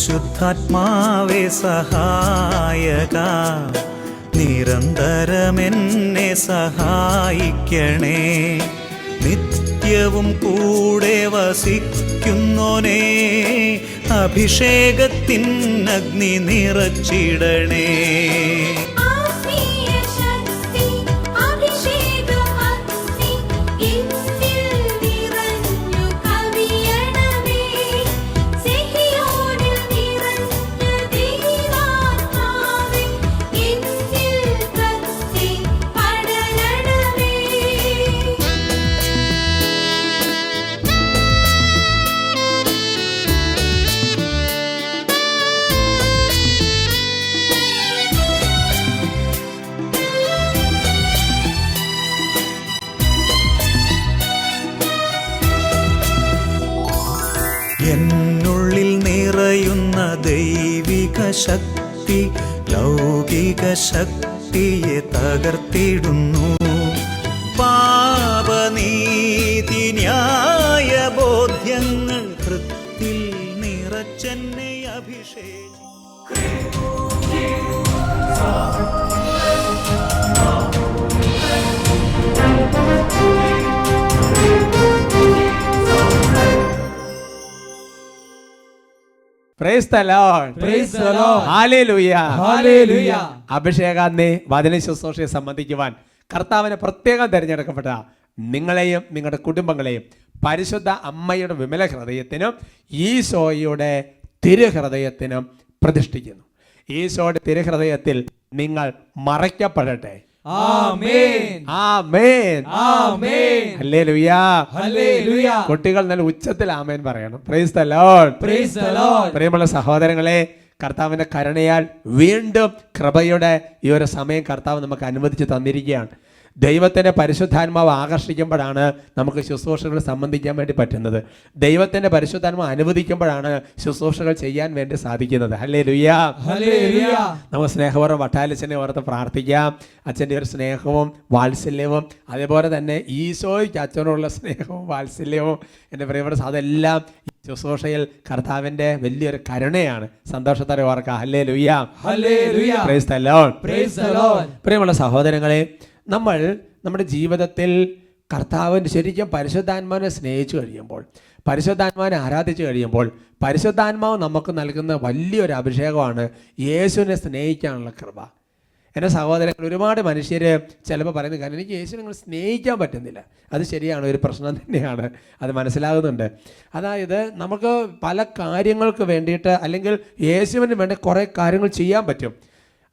പരിശുദ്ധാത്മാവേ സഹായക, നിരന്തരമെന്നെ സഹായിക്കണേ. നിത്യവും കൂടെ വസിക്കുന്നോനേ, അഭിഷേകത്തിൻ അഗ്നി നിറച്ചിടണേ. എന്നുള്ളിൽ നിറയുന്ന ദൈവിക ശക്തി ലൗകിക ശക്തിയെ തകർത്തിടുന്നു. പാപനീതി ന്യായ ബോധ്യങ്ങൾ ഹൃത്തിൽ നിറച്ചെന്നെ അഭിഷേകം. Praise the Lord. Praise the Lord. Hallelujah. Hallelujah. അഭിഷേകാഗ്നി വചന ശുശ്രൂഷയെ സംബന്ധിക്കുവാൻ കർത്താവിനെ പ്രത്യേകം തിരഞ്ഞെടുക്കപ്പെട്ട നിങ്ങളെയും നിങ്ങളുടെ കുടുംബങ്ങളെയും പരിശുദ്ധ അമ്മയുടെ വിമല ഹൃദയത്തിനും ഈശോയുടെ തിരുഹൃദയത്തിനും പ്രതിഷ്ഠിക്കുന്നു. ഈശോയുടെ തിരുഹൃദയത്തിൽ നിങ്ങൾ മറയ്ക്കപ്പെടട്ടെ. ആമേൻ. ആമേൻ. ആമേൻ. ഹല്ലേലൂയ. ഹല്ലേലൂയ. കുട്ടികൾ നല്ല ഉച്ചത്തിൽ ആമേൻ പറയണം. Price the Lord. Price the Lord. പ്രിയമുള്ള സഹോദരങ്ങളെ, കർത്താവിന്റെ കരുണയാൽ വീണ്ടും കൃപയുടെ ഈ ഒരു സമയം കർത്താവ് നമുക്ക് അനുവദിച്ച് തന്നിരിക്കുകയാണ്. ദൈവത്തിൻ്റെ പരിശുദ്ധാത്മാവ് ആകർഷിക്കുമ്പോഴാണ് നമുക്ക് ശുശ്രൂഷകൾ സംബന്ധിക്കാൻ വേണ്ടി പറ്റുന്നത്. ദൈവത്തിൻ്റെ പരിശുദ്ധാത്മാവ് അനുവദിക്കുമ്പോഴാണ് ശുശ്രൂഷകൾ ചെയ്യാൻ വേണ്ടി സാധിക്കുന്നത്. ഹല്ലേലൂയ. ഹല്ലേലൂയ. നമുക്ക് സ്നേഹപൂർവ്വം വട്ടാലച്ചനെ ഓർത്ത് പ്രാർത്ഥിക്കാം. അച്ഛൻ്റെ ഒരു സ്നേഹവും വാത്സല്യവും അതേപോലെ തന്നെ ഈശോയ്ക്ക് അച്ഛനോടുള്ള സ്നേഹവും വാത്സല്യവും എൻ്റെ പ്രിയപ്പെട്ട അതെല്ലാം ശുശ്രൂഷയിൽ കർത്താവിൻ്റെ വലിയൊരു കരുണയാണ്. സന്തോഷത്തോടെ ഓർക്കാം. Hallelujah. Hallelujah. Price the Lord. Price the Lord. പ്രിയമുള്ള സഹോദരങ്ങളെ, നമ്മൾ നമ്മുടെ ജീവിതത്തിൽ കർത്താവിൻ്റെ ശരിക്കും പരിശുദ്ധാത്മാവിനെ സ്നേഹിച്ചു കഴിയുമ്പോൾ, പരിശുദ്ധാത്മാവിനെ ആരാധിച്ചു കഴിയുമ്പോൾ, പരിശുദ്ധാത്മാവ് നമുക്ക് നൽകുന്ന വലിയൊരു അഭിഷേകമാണ് യേശുവിനെ സ്നേഹിക്കാനുള്ള കൃപ. എൻ്റെ സഹോദരങ്ങൾ, ഒരുപാട് മനുഷ്യർ ചിലപ്പോൾ പറയുന്ന കാര്യം, എനിക്ക് യേശുവിനെ നിങ്ങൾ സ്നേഹിക്കാൻ പറ്റുന്നില്ല. അത് ശരിയാണ്, ഒരു പ്രശ്നം തന്നെയാണ്, അത് മനസ്സിലാകുന്നുണ്ട്. അതായത് നമുക്ക് പല കാര്യങ്ങൾക്ക് വേണ്ടിയിട്ട് അല്ലെങ്കിൽ യേശുവിന് വേണ്ടി കുറേ കാര്യങ്ങൾ ചെയ്യാൻ പറ്റും.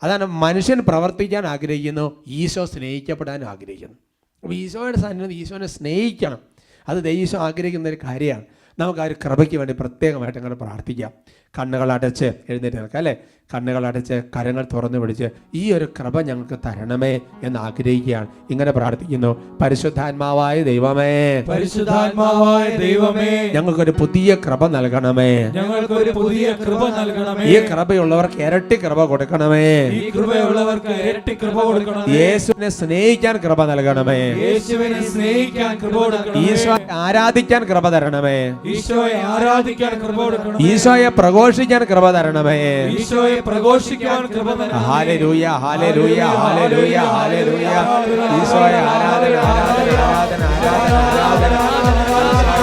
അതാണ് മനുഷ്യൻ പ്രവർത്തിക്കാൻ ആഗ്രഹിക്കുന്നു, ഈശോ സ്നേഹിക്കപ്പെടാനും ആഗ്രഹിക്കുന്നു. അപ്പോൾ ഈശോയുടെ സാന്നിധ്യം ഈശോനെ സ്നേഹിക്കണം, അത് ഈശോ ആഗ്രഹിക്കുന്ന ഒരു കാര്യമാണ്. നമുക്ക് ആ ഒരു കൃപയ്ക്ക് വേണ്ടി പ്രത്യേകമായിട്ട് അങ്ങനെ പ്രാർത്ഥിക്കാം. കണ്ണുകളടച്ച് എഴുന്നേറ്റ് നിൽക്കാം അല്ലേ? കണ്ണുകളടച്ച് കരങ്ങൾ തുറന്നു പിടിച്ച് ഈ ഒരു കൃപ ഞങ്ങൾക്ക് തരണമേ എന്ന് ആഗ്രഹിക്കുകയാണ്. ഇങ്ങനെ പ്രാർത്ഥിക്കുന്നു: പരിശുദ്ധാത്മാവായ ദൈവമേ, പരിശുദ്ധാത്മാവായ ദൈവമേ, ഞങ്ങൾക്കൊരു പുതിയ കൃപ നൽകണമേ. ഞങ്ങൾക്കൊരു പുതിയ കൃപ നൽകണമേ. ഈ കൃപയുള്ളവർക്ക് ഇരട്ടി കൃപ കൊടുക്കണമേ. ഈ കൃപയുള്ളവർക്ക് ഇരട്ടി കൃപ കൊടുക്കണമേ. യേശുവിനെ സ്നേഹിക്കാൻ കൃപ നൽകണമേ. യേശുവിനെ സ്നേഹിക്കാൻ കൃപ കൊടുക്കണമേ. ഈശോയെ ആരാധിക്കാൻ കൃപ തരണമേ. ഈശോയെ ആരാധിക്കാൻ കൃപ കൊടുക്കണമേ. ഈശോയെ പ്രഘോഷിക്കാൻ കൃപ തരണമേ. ഈശോയെ പ്രഘോഷിക്കാൻ കൃപ തരണമേ. ഹല്ലേലൂയ. ഹല്ലേലൂയ. ഹല്ലേലൂയ. ഹല്ലേലൂയ. ഈശോയെ ആരാധന, ആരാധന, ആരാധന, ആരാധന, ആരാധന.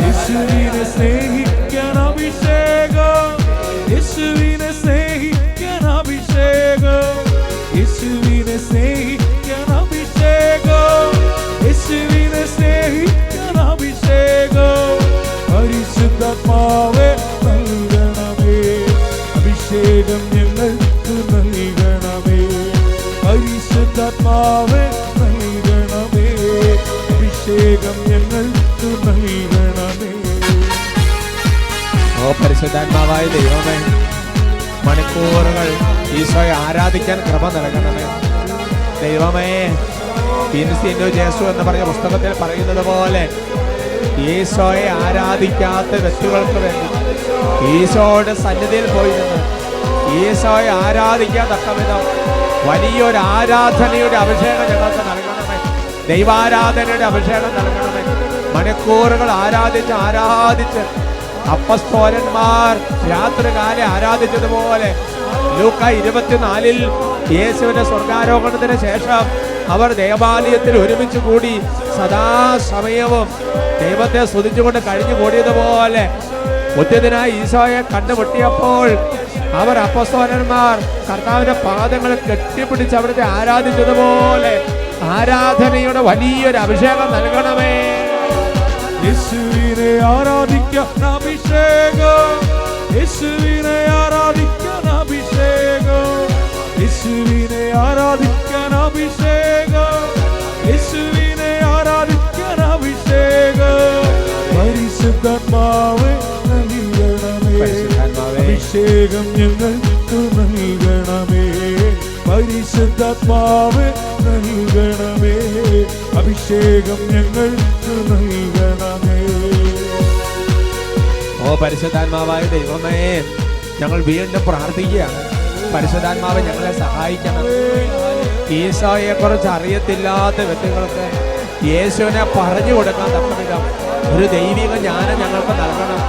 യേശുവിനെ സ്നേഹിക്കാൻ അഭിഷേകം, യേശുവിനെ സ്നേഹിക്കാൻ അഭിഷേകം, യേശുവിനെ സ്നേഹിക്കാൻ അഭിഷേകം, യേശുവിനെ സ്നേഹിക്കാൻ അഭിഷേകം. പരിശുദ്ധാത്മാവേ നൽകണമേ, അഭിഷേകം ഞങ്ങൾക്ക് നൽകണമേ. പരിശുദ്ധാത്മാവേ നൽകണമേ, അഭിഷേകം ഞങ്ങൾക്ക് നൽകണമേ. ഓ പരിശുദ്ധാത്മാവായ ദൈവമേ, മണിക്കൂറുകൾ ഈശോയെ ആരാധിക്കാൻ കൃപ നൽകണമേ. ദൈവമേ, ഇൻസിൻഡു ജേസു എന്ന് പറഞ്ഞ പുസ്തകത്തിൽ പറയുന്നത് പോലെ ഈശോയെ ആരാധിക്കാത്ത വ്യക്തികൾക്ക് വേണ്ടി ഈശോയുടെ സന്നിധിയിൽ പോയി നിന്ന് ഈശോയെ ആരാധിക്കാൻ തക്ക വിധം വലിയൊരു ആരാധനയുടെ അഭിഷേകം ഞങ്ങൾക്ക് നൽകണമേ. ദൈവാരാധനയുടെ അഭിഷേകം നൽകണമേ. മണിക്കൂറുകൾ ആരാധിച്ച് അപ്പസ്തോലന്മാർ രാത്രികാലം ആരാധിച്ചതുപോലെ ലൂക്ക 24 യേശുവിന്റെ സ്വർഗാരോഹണത്തിന് ശേഷം അവർ ദേവാലയത്തിൽ ഒരുമിച്ച് കൂടി സദാസമയവും ദൈവത്തെ സ്തുതിച്ചുകൊണ്ട് കഴിഞ്ഞു കൂടിയതുപോലെ ഉദ്യതനായ ഈശോയെ കണ്ടുമുട്ടിയപ്പോൾ അവർ അപ്പസ്തോലന്മാർ കർത്താവിന്റെ പാദങ്ങൾ കെട്ടിപ്പിടിച്ച് അവിടുത്തെ ആരാധിച്ചതുപോലെ ആരാധനയുടെ വലിയൊരു അഭിഷേകം നൽകണമേ. യേശുവിനെ ആരാധിക്കാൻ അഭിഷേകം, യേശുവിനെ ആരാധിക്കാൻ അഭിഷേകം, യേശുവിനെ ആരാധിക്കാൻ അഭിഷേകം, യേശുവിനെ ആരാധിക്കാൻ അഭിഷേകം. പരിശുദ്ധാത്മാവേ നൽകണമേ, അഭിഷേകം ഞങ്ങൾക്ക് നൽകണമേ. പരിശുദ്ധാത്മാവേ നൽകണമേ, അഭിഷേകം ഞങ്ങൾക്ക് നൽകണമേ. ഓ പരിശുദ്ധാത്മാവായ ദൈവമേ, ഞങ്ങൾ വീണ്ടും പ്രാർത്ഥിക്കുകയാണ്. പരിശുദ്ധാത്മാവ് ഞങ്ങളെ സഹായിക്കണം. ഈശോയെ കുറിച്ച് അറിയത്തില്ലാത്ത വ്യക്തികൾക്ക് യേശുവിനെ പറഞ്ഞു കൊടുക്കാൻ തക്കവിധം ഒരു ദൈവിക ജ്ഞാനം ഞങ്ങൾക്ക് നൽകണം.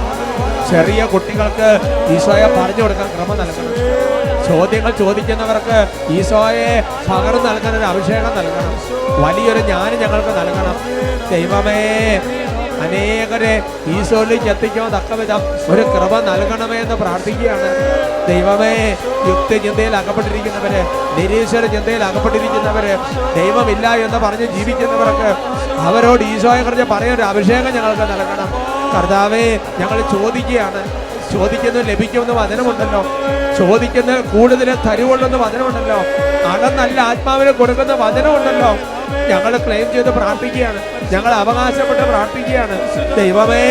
ചെറിയ കുട്ടികൾക്ക് ഈശോയെ പറഞ്ഞു കൊടുക്കാൻ ക്രമം നൽകണം. ചോദ്യങ്ങൾ ചോദിക്കുന്നവർക്ക് ഈശോയെ പകർന്നു നൽകാൻ ഒരു അഭിഷേകം നൽകണം. വലിയൊരു ജ്ഞാനം ഞങ്ങൾക്ക് നൽകണം. ദൈവമേ, അനേകരെ ഈശോയിലേക്ക് എത്തിക്കാൻ തക്കവിധം ഒരു കൃപ നൽകണമേ എന്ന് പ്രാർത്ഥിക്കുകയാണ്. ദൈവമേ, യുക്തിചിന്തയിൽ അകപ്പെട്ടിരിക്കുന്നവര്, നിരീശ്വര ചിന്തയിൽ അകപ്പെട്ടിരിക്കുന്നവര്, ദൈവമില്ല എന്ന് പറഞ്ഞ് ജീവിക്കുന്നവർക്ക് അവരോട് ഈശോയെ കുറിച്ച് പറയാൻ ഒരു അഭിഷേകം ഞങ്ങൾക്ക് നൽകണം. കർത്താവേ, ഞങ്ങൾ ചോദിക്കുകയാണ്. ചോദിക്കുന്നത് ലഭിക്കുമെന്ന് വചനമുണ്ടല്ലോ. ചോദിക്കുന്ന കൂടുതൽ തരുവുള്ളെന്ന് വചനമുണ്ടല്ലോ. അകന്നല്ല ആത്മാവിനെ കൊടുക്കുന്ന വചനമുണ്ടല്ലോ. ഞങ്ങൾ ക്ലെയിം ചെയ്ത് പ്രാർത്ഥിക്കുകയാണ്. ഞങ്ങൾ അവകാശപ്പെട്ട് പ്രാർത്ഥിക്കുകയാണ്. ദൈവമേ,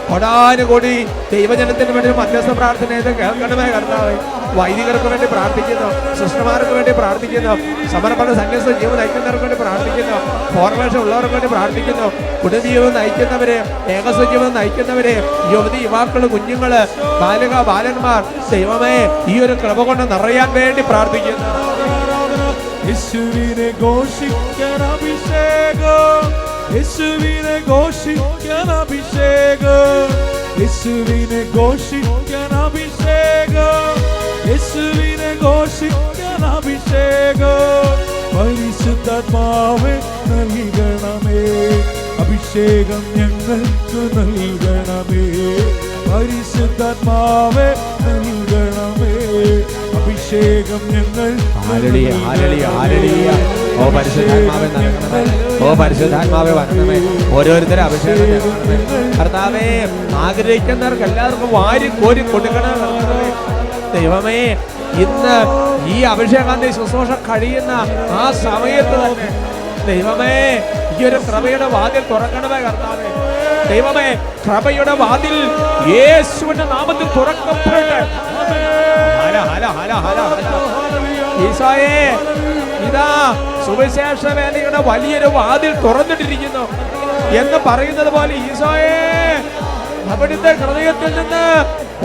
കൊടാനുകൂടി ദൈവജനത്തിന് വേണ്ടി മധ്യസ്ഥ പ്രാർത്ഥന കേൾക്കണമേ കർത്താവേ. വൈദികർക്ക് വേണ്ടി പ്രാർത്ഥിക്കുന്നു, സിസ്റ്റർമാർക്ക് വേണ്ടി പ്രാർത്ഥിക്കുന്നു, സമർപ്പണ സന്യാസ ജീവൻ നയിക്കുന്നവർക്ക് വേണ്ടി പ്രാർത്ഥിക്കുന്നു, ഫോർമേഷൻ ഉള്ളവർക്ക് വേണ്ടി പ്രാർത്ഥിക്കുന്നു, കുടുംബജീവൻ നയിക്കുന്നവരെ, ഏകസ്വജീവൻ നയിക്കുന്നവരെ, യുവതി യുവാക്കള്, കുഞ്ഞുങ്ങള്, ബാലിക ബാലന്മാർ, ദൈവമേ ഈ ഒരു കൃപ കൊണ്ട് നിറയാൻ വേണ്ടി പ്രാർത്ഥിക്കുന്നു. യേശുവിനെ ഘോഷിക്കാൻ അഭിഷേകം, യേശുവിനെ ഘോഷിക്കാൻ അഭിഷേകം, യേശുവിനെ ഘോഷിക്കാൻ അഭിഷേകം, യേശുവിനെ ഘോഷിക്കാൻ അഭിഷേകം. പരിശുദ്ധാത്മാവേ നൽകണമേ, അഭിഷേകം ഞങ്ങൾക്ക് നൽകണമേ. പരിശുദ്ധാത്മാവേ നൽകണമേ, അഭിഷേകം ഞങ്ങൾ. ഓ പരിശുദ്ധാത്മാവേ നൽകണമേ, ഓ പരിശുദ്ധാത്മാവേ വരണമേ. ഓരോരുത്തരും അഭിഷേകം കർത്താവേ, ആഗ്രഹിക്കുന്നവർക്ക് എല്ലാവർക്കും വാരി കോരി കൊടുക്കണമേ. ദൈവമേ, ഇന്ന് ഈ അഭിഷേകാന്തി ശുശ്രൂഷ കഴിയുന്ന ആ സമയത്ത് തന്നെ ദൈവമേ ഈ ഒരു കൃപയുടെ വാതിൽ തുറക്കണമേ കർത്താവേ. ദൈവമേ, കൃപയുടെ വാതിൽ യേശുവിന്റെ നാമത്തിൽ തുറക്കപ്പെടട്ടെ. ഈശോയേ, ഇതാ സുവിശേഷ വേലയുടെ വലിയൊരു വാതിൽ തുറന്നിട്ടിരിക്കുന്നു എന്ന് പറയുന്നത് പോലെ ഈശോയേ, അവിടുത്തെ ഹൃദയത്തിൽ നിന്ന്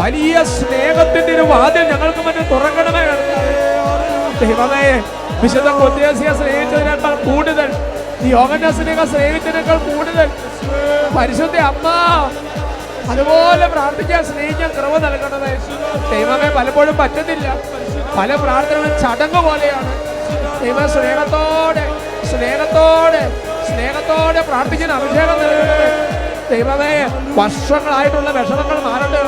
വലിയ സ്നേഹത്തിന്റെ ഒരു വാതിൽ ഞങ്ങൾക്ക് മുന്നിൽ തുറക്കണമേ. ദൈവമേ, വിശുദ്ധ കൊന്തിയോസിനെ സ്നേഹിച്ചതിനേക്കാൾ കൂടുതൽ, യോഹന്നാസിനെ സ്നേഹിച്ചതിനേക്കാൾ കൂടുതൽ പരിശുദ്ധ അമ്മ അതുപോലെ പ്രാർത്ഥിക്കാൻ, സ്നേഹിക്കാൻ കൃപ നൽകണമേ. ദൈവമേ, പലപ്പോഴും പറ്റുന്നില്ല. പല പ്രാർത്ഥനകളും ചടങ്ങ് പോലെയാണ്. ദൈവം സ്നേഹത്തോടെ സ്നേഹത്തോടെ സ്നേഹത്തോടെ പ്രാർത്ഥിക്കാൻ അഭിഷേകം നൽകണമേ. ദൈവമേ, വർഷങ്ങളായിട്ടുള്ള വിഷമങ്ങൾ മാറട്ടെ.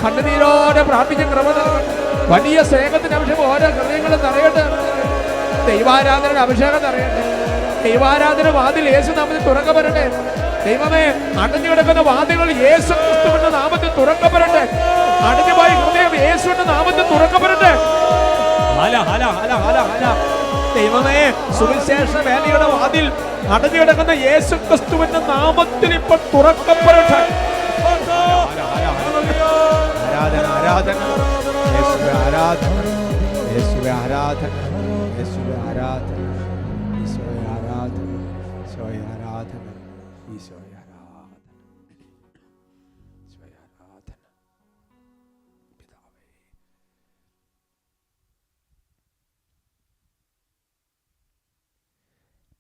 കണ്ണുനീരോടെ പ്രാർത്ഥിക്കാൻ കൃപ നൽകണം. വലിയ സ്നേഹത്തിന്റെ അഭിഷേകം ഓരോ ഹൃദയങ്ങളും നിറയട്ടെ. ദൈവാരാധനയുടെ അഭിഷേകം നിറയട്ടെ. ദൈവാരാധന വാതിൽ യേശു നാമത്തിൽ തുറക്കപ്പെടട്ടെ. ദൈവമേ, അടഞ്ഞു കിടക്കുന്ന വാതിലുകൾ യേശു ക്രിസ്തുവിന്റെ നാമത്തിൽ തുറക്കപ്പെടട്ടെ. അടഞ്ഞുപോയി ഹൃദയം യേശുവിന്റെ നാമത്തിൽ തുറക്കപ്പെടട്ടെ. ദൈവമേ, സുവിശേഷ വേലയുടെ വാതിൽ അടഞ്ഞു കിടക്കുന്ന യേശു ക്രിസ്തുവിന്റെ നാമത്തിൽ ഇപ്പോൾ തുറക്കപ്പെടട്ടെ. ആരാധന ആരാധന യേശുവേ, ആരാധന യേശുവേ, ആരാധന യേശുവേ, ആരാധന ഈശോയെ, ആരാധന ഈശോയെ, ആരാധന ഈശോയെ, ആരാധന ഈശോയെ, ആരാധന പിതാവേ.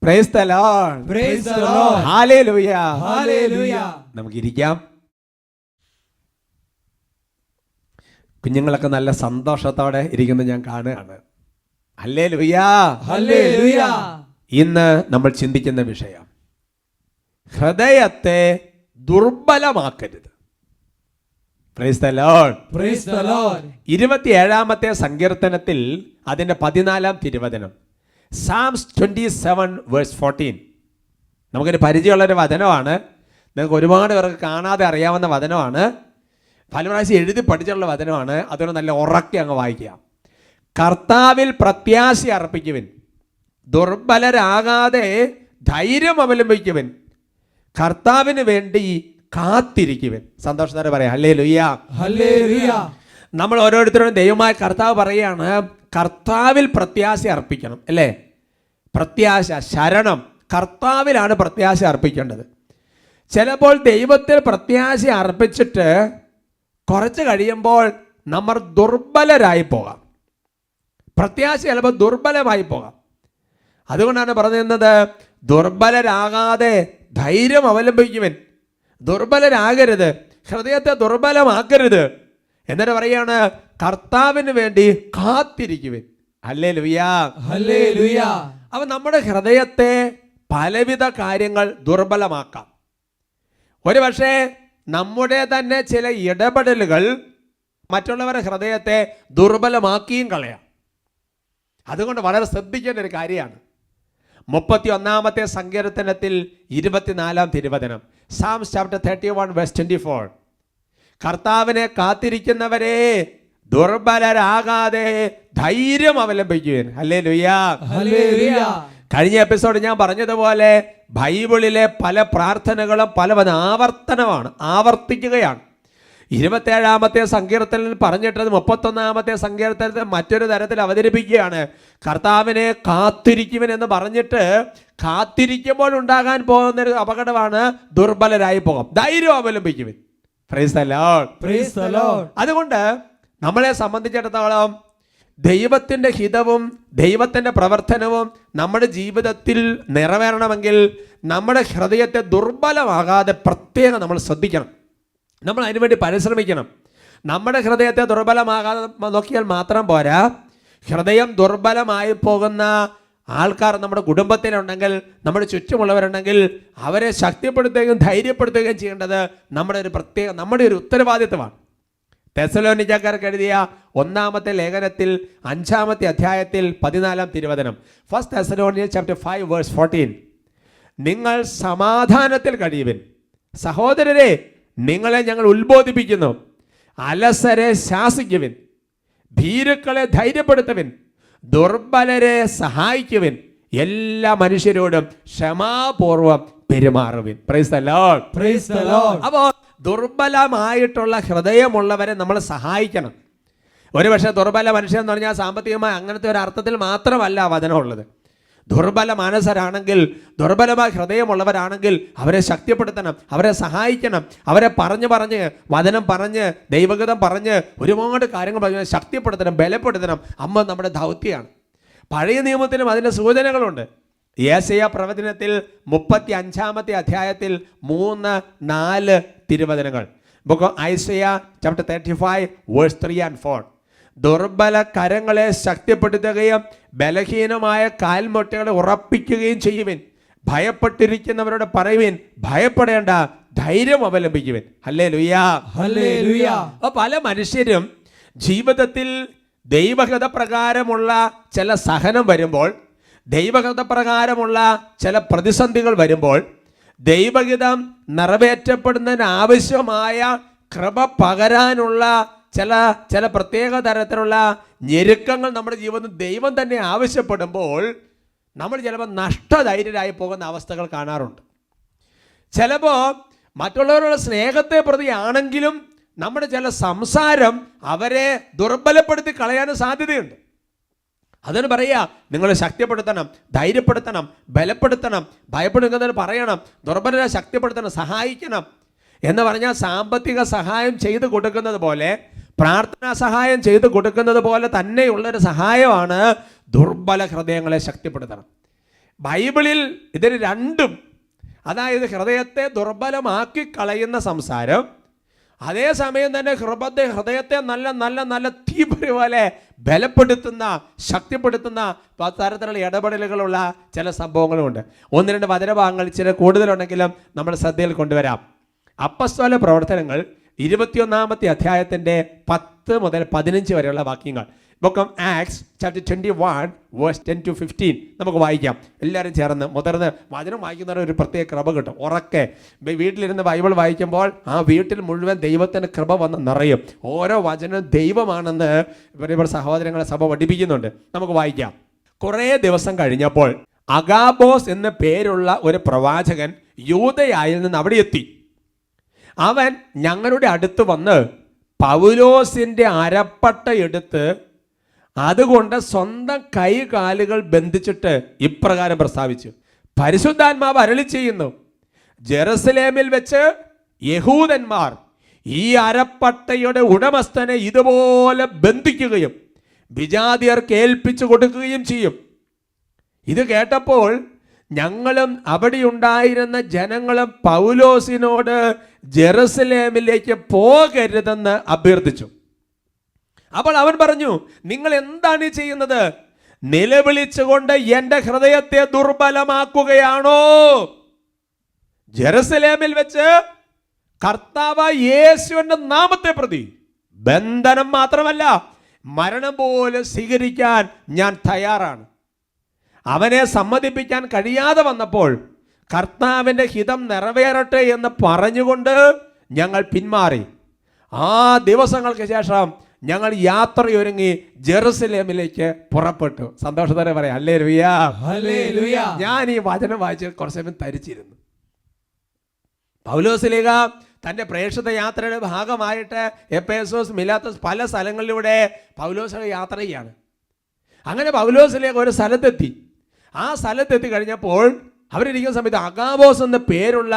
Price the Lord. Praise the Lord. Hallelujah. Hallelujah. നമുക്കിരിക്കാം. കുഞ്ഞുങ്ങളൊക്കെ നല്ല സന്തോഷത്തോടെ ഇരിക്കുന്നത് ഞാൻ കാണുകയാണ്. ഹല്ലേലൂയ. Hallelujah. ഇന്ന് നമ്മൾ ചിന്തിക്കുന്ന വിഷയം ഹൃദയത്തെ ദുർബലമാക്കരുത്. Price the Lord. Praise the Lord. 27-ാമത്തെ സങ്കീർത്തനത്തിൽ അതിൻ്റെ 14-ാം തിരുവചനം, Psalms 27 verse 14. നമുക്കൊരു പരിചയമുള്ളൊരു വചനമാണ്. നിങ്ങൾക്ക് ഒരുപാട് പേർക്ക് കാണാതെ അറിയാവുന്ന വചനമാണ്. പല പ്രാവശ്യം എഴുതി പഠിച്ചുള്ള വചനമാണ്. അതുകൊണ്ട് നല്ല ഉറക്കി അങ്ങ് വായിക്കുക. കർത്താവിൽ പ്രത്യാശ അർപ്പിക്കുവിൻ, ദുർബലരാകാതെ ധൈര്യം അവലംബിക്കുവിൻ, കർത്താവിന് വേണ്ടി കാത്തിരിക്കുവിൻ. സന്തോഷത്തോടെ പറയാം ഹല്ലേലൂയ. Hallelujah. നമ്മൾ ഓരോരുത്തരും ദൈവമായ കർത്താവ് പറയുകയാണ്, കർത്താവിൽ പ്രത്യാശ അർപ്പിക്കണം. അല്ലേ? പ്രത്യാശ, ശരണം കർത്താവിലാണ് പ്രത്യാശ അർപ്പിക്കേണ്ടത്. ചിലപ്പോൾ ദൈവത്തിൽ പ്രത്യാശ അർപ്പിച്ചിട്ട് കുറച്ച് കഴിയുമ്പോൾ നമ്മൾ ദുർബലരായി പോകാം. പ്രത്യാശ ചിലപ്പോൾ ദുർബലമായി പോകാം. അതുകൊണ്ടാണ് പറയുന്നത്, ദുർബലരാകാതെ ധൈര്യം അവലംബിക്കുവിൻ. ദുർബലരാകരുത്, ഹൃദയത്തെ ദുർബലമാക്കരുത്. എന്നിട്ട് പറയാണ്, കർത്താവിന് വേണ്ടി കാത്തിരിക്കുവിൻ. ഹല്ലേലൂയ. ഹല്ലേലൂയ. അവ നമ്മുടെ ഹൃദയത്തെ പലവിധ കാര്യങ്ങൾ ദുർബലമാക്കാം. ഒരു പക്ഷേ നമ്മുടെ തന്നെ ചില ഇടപെടലുകൾ മറ്റുള്ളവരുടെ ഹൃദയത്തെ ദുർബലമാക്കിയും കളയാം. അതുകൊണ്ട് വളരെ ശ്രദ്ധിക്കേണ്ട ഒരു കാര്യമാണ്. 31-ാമത്തെ സങ്കീർത്തനത്തിൽ 24-ാം തിരുവചനം, Psalms chapter 31 verse 24. കർത്താവിനെ കാത്തിരിക്കുന്നവരെ ദുർബലരാകാതെ ധൈര്യം അവലംബിക്കുവിൻ. ഹല്ലേലൂയ. ഹല്ലേലൂയ. കഴിഞ്ഞ എപ്പിസോഡ് ഞാൻ പറഞ്ഞതുപോലെ ബൈബിളിലെ പല പ്രാർത്ഥനകളും പലവൻ ആവർത്തിക്കുകയാണ്. 27-ാമത്തെ സങ്കീർത്തനത്തിൽ പറഞ്ഞിട്ടത് 31-ാമത്തെ സങ്കീർത്തനത്തിൽ മറ്റൊരു തരത്തിൽ അവതരിപ്പിക്കുകയാണ്. കർത്താവിനെ കാത്തിരിക്കുവിൻ എന്ന് പറഞ്ഞിട്ട് കാത്തിരിക്കുമ്പോൾ ഉണ്ടാകാൻ പോകുന്നൊരു അപകടമാണ് ദുർബലരായി പോകാം. ധൈര്യം അവലംബിക്കുവിൻ. Praise the Lord. Praise the Lord. അതുകൊണ്ട് നമ്മളെ സംബന്ധിച്ചിടത്തോളം ദൈവത്തിൻ്റെ ഹിതവും ദൈവത്തിൻ്റെ പ്രവർത്തനവും നമ്മുടെ ജീവിതത്തിൽ നിറവേറണമെങ്കിൽ നമ്മുടെ ഹൃദയത്തെ ദുർബലമാകാതെ പ്രത്യേകം നമ്മൾ ശ്രദ്ധിക്കണം. നമ്മൾ അതിനുവേണ്ടി പരിശ്രമിക്കണം. നമ്മുടെ ഹൃദയത്തെ ദുർബലമാകാതെ നോക്കിയാൽ മാത്രം പോരാ. ഹൃദയം ദുർബലമായി പോകുന്ന ആൾക്കാർ നമ്മുടെ കുടുംബത്തിലുണ്ടെങ്കിൽ, നമ്മുടെ ചുറ്റുമുള്ളവരുണ്ടെങ്കിൽ അവരെ ശക്തിപ്പെടുത്തുകയും ധൈര്യപ്പെടുത്തുകയും ചെയ്യേണ്ടത് നമ്മുടെ ഒരു ഉത്തരവാദിത്വമാണ്. തെസ്സലോനിക്കക്കാർക്ക് എഴുതിയ 1-ാമത്തെ ലേഖനത്തിൽ 5-ാമത്തെ അധ്യായത്തിൽ 14-ാം തിരുവചനം, First Thessalonians chapter 5 verse 14. നിങ്ങൾ സമാധാനത്തിൽ കഴിയുവിൻ. സഹോദരരെ, നിങ്ങളെ ഞങ്ങൾ ഉത്ബോധിപ്പിക്കുന്നു. അലസരെ ശാസിക്കുവിൻ, ഭീരുക്കളെ ധൈര്യപ്പെടുത്തുവിൻ, ദുർബലരെ സഹായിക്കുവിൻ, എല്ലാ മനുഷ്യരോടും ക്ഷമാപൂർവം പെരുമാറുവിൻ. Praise the Lord. Praise the Lord. അപ്പോൾ ദുർബലമായിട്ടുള്ള ഹൃദയമുള്ളവരെ നമ്മൾ സഹായിക്കണം. ഒരുപക്ഷെ ദുർബല മനുഷ്യൻ എന്ന് പറഞ്ഞാൽ സാമ്പത്തികമായി അങ്ങനത്തെ ഒരു അർത്ഥത്തിൽ മാത്രമല്ല വചനമുള്ളത്. ദുർബല മനസ്സരാണെങ്കിൽ, ദുർബലമായ ഹൃദയമുള്ളവരാണെങ്കിൽ അവരെ ശക്തിപ്പെടുത്തണം, അവരെ സഹായിക്കണം, അവരെ പറഞ്ഞ് വചനം പറഞ്ഞ് ദൈവഗതം പറഞ്ഞ് ഒരുപാട് കാര്യങ്ങൾ പറഞ്ഞ് ശക്തിപ്പെടുത്തണം, ബലപ്പെടുത്തണം. അമ്മ നമ്മുടെ ദൗത്യമാണ്. പഴയ നിയമത്തിലും അതിൻ്റെ സൂചനകളുണ്ട്. യേശയ്യാ പ്രവചനത്തിൽ 35-ാമത്തെ അധ്യായത്തിൽ 3-4 തിരുവചനങ്ങൾ, book of Isaiah chapter 35 verse 3 and 4. ദുർബല കരങ്ങളെ ശക്തിപ്പെടുത്തുകയും ബലഹീനമായ കാൽമുട്ടുകളെ ഉറപ്പിക്കുകയും ചെയ്യുവിൻ. ഭയപ്പെട്ടിരിക്കുന്നവരോട് പറയുവിൻ, ഭയപ്പെടേണ്ട, ധൈര്യം അവലംബിക്കുവിൻ. ഹല്ലേലൂയ. ഹല്ലേലൂയ. അപ്പോൾ പല മനുഷ്യരും ജീവിതത്തിൽ ദൈവഹിത പ്രകാരമുള്ള ചില സഹനം വരുമ്പോൾ, ദൈവഹിത പ്രകാരമുള്ള ചില പ്രതിസന്ധികൾ വരുമ്പോൾ, ദൈവഹിതം നിറവേറ്റപ്പെടുന്നതിന് ആവശ്യമായ കൃപ പകരാനുള്ള ചില പ്രത്യേക തരത്തിലുള്ള ഞെരുക്കങ്ങൾ നമ്മുടെ ജീവിതത്തിൽ ദൈവം തന്നെ ആവശ്യപ്പെടുമ്പോൾ നമ്മൾ ചിലപ്പോൾ നഷ്ടധൈര്യരായി പോകുന്ന അവസ്ഥകൾ കാണാറുണ്ട്. ചിലപ്പോൾ മറ്റുള്ളവരുടെ സ്നേഹത്തെ പ്രതിയാണെങ്കിലും നമ്മുടെ ചില സംസാരം അവരെ ദുർബലപ്പെടുത്തി കളയാനും സാധ്യതയുണ്ട്. അതിന് പറയുക, നിങ്ങൾ ശക്തിപ്പെടുത്തണം, ധൈര്യപ്പെടുത്തണം, ബലപ്പെടുത്തണം, ഭയപ്പെടുന്നതിന് പറയണം, ദുർബലരെ ശക്തിപ്പെടുത്തണം, സഹായിക്കണം എന്ന് പറഞ്ഞാൽ സാമ്പത്തിക സഹായം ചെയ്തു കൊടുക്കുന്നത് പോലെ, പ്രാർത്ഥനാ സഹായം ചെയ്തു കൊടുക്കുന്നത് പോലെ തന്നെയുള്ളൊരു സഹായമാണ് ദുർബല ഹൃദയങ്ങളെ ശക്തിപ്പെടുത്തണം. ബൈബിളിൽ ഇതിന് രണ്ടും, അതായത് ഹൃദയത്തെ ദുർബലമാക്കി കളയുന്ന സംസാരം, അതേസമയം തന്നെ ഹൃദയത്തെ നല്ല നല്ല നല്ല തീപ്പൊരി പോലെ ബലപ്പെടുത്തുന്ന, ശക്തിപ്പെടുത്തുന്ന തരത്തിലുള്ള ഇടപെടലുകളുള്ള ചില സംഭവങ്ങളുമുണ്ട്. ഒന്ന് രണ്ട് വചനഭാഗങ്ങൾ ചില കൂടുതലുണ്ടെങ്കിലും നമ്മൾ ശ്രദ്ധയിൽ കൊണ്ടുവരാം. അപ്പസ്തോല പ്രവർത്തനങ്ങൾ 21-ാമത്തെ അധ്യായത്തിൻ്റെ 10 മുതൽ 15 വരെയുള്ള വാക്യങ്ങൾ. Book of Acts chapter 21 verse 10 to 15 നമുക്ക് വായിക്കാം. എല്ലാവരും ചേർന്ന് മുതിർന്ന് വചനം വായിക്കുന്നവർ ഒരു പ്രത്യേക കൃപ കിട്ടും. ഉറക്കെ വീട്ടിലിരുന്ന് ബൈബിൾ വായിക്കുമ്പോൾ ആ വീട്ടിൽ മുഴുവൻ ദൈവത്തിൻ്റെ കൃപ വന്ന് നിറയും. ഓരോ വചനം ദൈവമാണെന്ന് ഇവിടെ സഹോദരങ്ങളെ സഭ പഠിപ്പിക്കുന്നുണ്ട്. നമുക്ക് വായിക്കാം. കുറേ ദിവസം കഴിഞ്ഞപ്പോൾ അഗാബോസ് എന്ന പേരുള്ള ഒരു പ്രവാചകൻ യൂദയായിൽ നിന്ന് അവിടെ എത്തി. അവൻ ഞങ്ങളുടെ അടുത്ത് വന്ന് പൗലോസിൻ്റെ അരപ്പട്ട എടുത്ത് അതുകൊണ്ട് സ്വന്തം കൈകാലുകൾ ബന്ധിച്ചിട്ട് ഇപ്രകാരം പ്രസ്താവിച്ചു: പരിശുദ്ധാത്മാവ് അരുളി ചെയ്യുന്നു, ജെറുസലേമിൽ വെച്ച് യഹൂദന്മാർ ഈ അരപ്പട്ടയുടെ ഉടമസ്ഥനെ ഇതുപോലെ ബന്ധിക്കുകയും വിജാതിയർക്ക് ഏൽപ്പിച്ചു കൊടുക്കുകയും ചെയ്യും. ഇത് കേട്ടപ്പോൾ ഞങ്ങളും അവിടെയുണ്ടായിരുന്ന ജനങ്ങളും പൗലോസിനോട് ജെറുസലേമിലേക്ക് പോകരുതെന്ന് അഭ്യർത്ഥിച്ചു. അപ്പോൾ അവൻ പറഞ്ഞു, നിങ്ങൾ എന്താണ് ചെയ്യുന്നത്? നിലവിളിച്ചുകൊണ്ട് എൻ്റെ ഹൃദയത്തെ ദുർബലമാക്കുകയാണോ? ജെറുസലേമിൽ വെച്ച് കർത്താവ് യേശുവിൻ്റെ നാമത്തെ പ്രതി ബന്ധനം മാത്രമല്ല മരണം പോലും സ്വീകരിക്കാൻ ഞാൻ തയ്യാറാണ്. അവനെ സമ്മതിപ്പിക്കാൻ കഴിയാതെ വന്നപ്പോൾ കർത്താവിൻ്റെ ഹിതം നിറവേറട്ടെ എന്ന് പറഞ്ഞുകൊണ്ട് ഞങ്ങൾ പിന്മാറി. ആ ദിവസങ്ങൾക്ക് ശേഷം ഞങ്ങൾ യാത്രയൊരുങ്ങി ജെറുസലേമിലേക്ക് പുറപ്പെട്ടു. സന്തോഷത്തോടെ പറയാം ഹല്ലേലൂയ, ഹല്ലേലൂയ. ഞാൻ ഈ വചനം വായിച്ച് കുറച്ച് സമയം തരിച്ചിരുന്നു. പൗലോസ്ലീഹ തൻ്റെ പ്രേക്ഷിത യാത്രയുടെ ഭാഗമായിട്ട് എഫേസോസ്, മിലാത്തോസ് പല സ്ഥലങ്ങളിലൂടെ പൗലോസ് യാത്ര ചെയ്യാണ്. അങ്ങനെ പൗലോസ്ലീഹ ഒരു സ്ഥലത്തെത്തി. ആ സ്ഥലത്തെത്തി കഴിഞ്ഞപ്പോൾ അവരിരിക്കുന്ന സമയത്ത് അഗാബോസ് എന്ന പേരുള്ള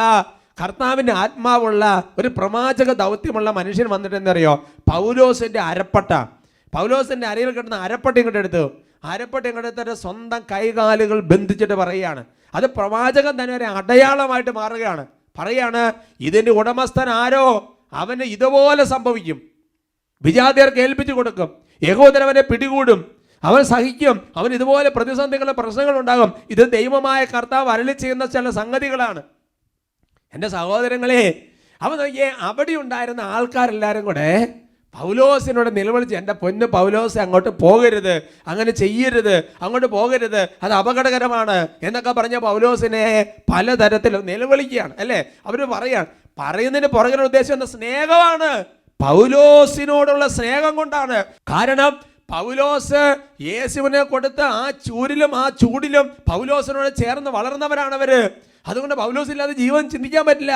കർത്താവിൻ്റെ ആത്മാവുള്ള ഒരു പ്രവാചക ദൗത്യമുള്ള മനുഷ്യൻ വന്നിട്ട് എന്നറിയോ, പൗലോസിൻ്റെ അരപ്പട്ട, പൗലോസിൻ്റെ അരയിൽ കിട്ടുന്ന അരപ്പട്ട ഇങ്ങോട്ട് എടുത്തു. അരപ്പട്ട ഇങ്ങോട്ട് എടുത്തിട്ട് സ്വന്തം കൈകാലുകൾ ബന്ധിച്ചിട്ട് പറയുകയാണ്. അത് പ്രവാചകൻ തന്നെ ഒരു അടയാളമായിട്ട് മാറുകയാണ്. പറയാണ്, ഇതിൻ്റെ ഉടമസ്ഥൻ ആരോ അവന് ഇതുപോലെ സംഭവിക്കും. വിജാതിയർക്ക് ഏൽപ്പിച്ചു കൊടുക്കും. യഹൂദരവനെ പിടികൂടും. അവൻ സഹിക്കും. അവൻ ഇതുപോലെ പ്രതിസന്ധികളും പ്രശ്നങ്ങളുണ്ടാകും. ഇത് ദൈവമായ കർത്താവ് അരുളി ചെയ്യുന്ന ചില സംഗതികളാണ്. എൻ്റെ സഹോദരങ്ങളെ, അവൻ നോക്കിയേ, അവിടെ ഉണ്ടായിരുന്ന ആൾക്കാരെല്ലാവരും കൂടെ പൗലോസിനോട് നിലവിളിച്ച്, എൻ്റെ പൊന്ന് പൗലോസ് അങ്ങോട്ട് പോകരുത്, അങ്ങനെ ചെയ്യരുത്, അങ്ങോട്ട് പോകരുത്, അത് അപകടകരമാണ് എന്നൊക്കെ പറഞ്ഞ പൗലോസിനെ പലതരത്തിലും നിലവിളിക്കുകയാണ്. അല്ലേ? അവർ പറയുന്നതിന് പുറകിലുള്ള ഉദ്ദേശം എന്താ? സ്നേഹമാണ്. പൗലോസിനോടുള്ള സ്നേഹം കൊണ്ടാണ്. കാരണം പൗലോസ് യേശുവിനെ കൊടുത്ത് ആ ചൂടിലും പൗലോസിനോട് ചേർന്ന് വളർന്നവരാണ് അവര്. അതുകൊണ്ട് പൗലോസില്ലാതെ ജീവൻ ചിന്തിക്കാൻ പറ്റില്ല.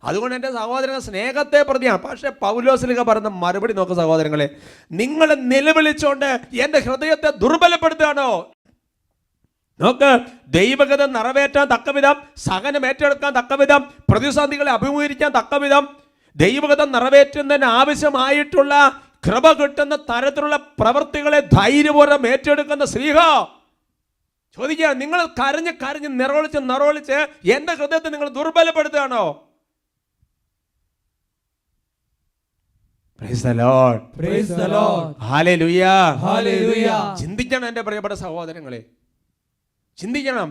അതുകൊണ്ട് എൻ്റെ സഹോദരൻ സ്നേഹത്തെ പ്രതിയാണ്. പക്ഷെ പൗലോസ്ലീഹ പറയുന്ന മറുപടി നോക്ക് സഹോദരങ്ങളെ, നിങ്ങൾ നിലവിളിച്ചുകൊണ്ട് എൻ്റെ ഹൃദയത്തെ ദുർബലപ്പെടുത്തുകയാണോ? നോക്ക്, ദൈവഗത നിറവേറ്റാൻ തക്കവിധം, സഹനം ഏറ്റെടുക്കാൻ തക്കവിധം, പ്രതിസന്ധികളെ അഭിമുഖീകരിക്കാൻ തക്കവിധം, ദൈവഗത നിറവേറ്റുന്നതിന് ആവശ്യമായിട്ടുള്ള കൃപ കിട്ടുന്ന തരത്തിലുള്ള പ്രവൃത്തികളെ ധൈര്യപൂർവ്വം ഏറ്റെടുക്കുന്ന സ്ലീഹ ചോദിക്കുക, നിങ്ങൾ കരഞ്ഞ് നിറവൊളിച്ച് എൻ്റെ ഹൃദയത്തെ നിങ്ങൾ ദുർബലപ്പെടുത്തുകയാണോ? Praise the Lord. Praise the Lord. Hallelujah. Hallelujah. ചിന്തിക്കണം എൻ്റെ പ്രിയപ്പെട്ട സഹോദരങ്ങളെ, ചിന്തിക്കണം.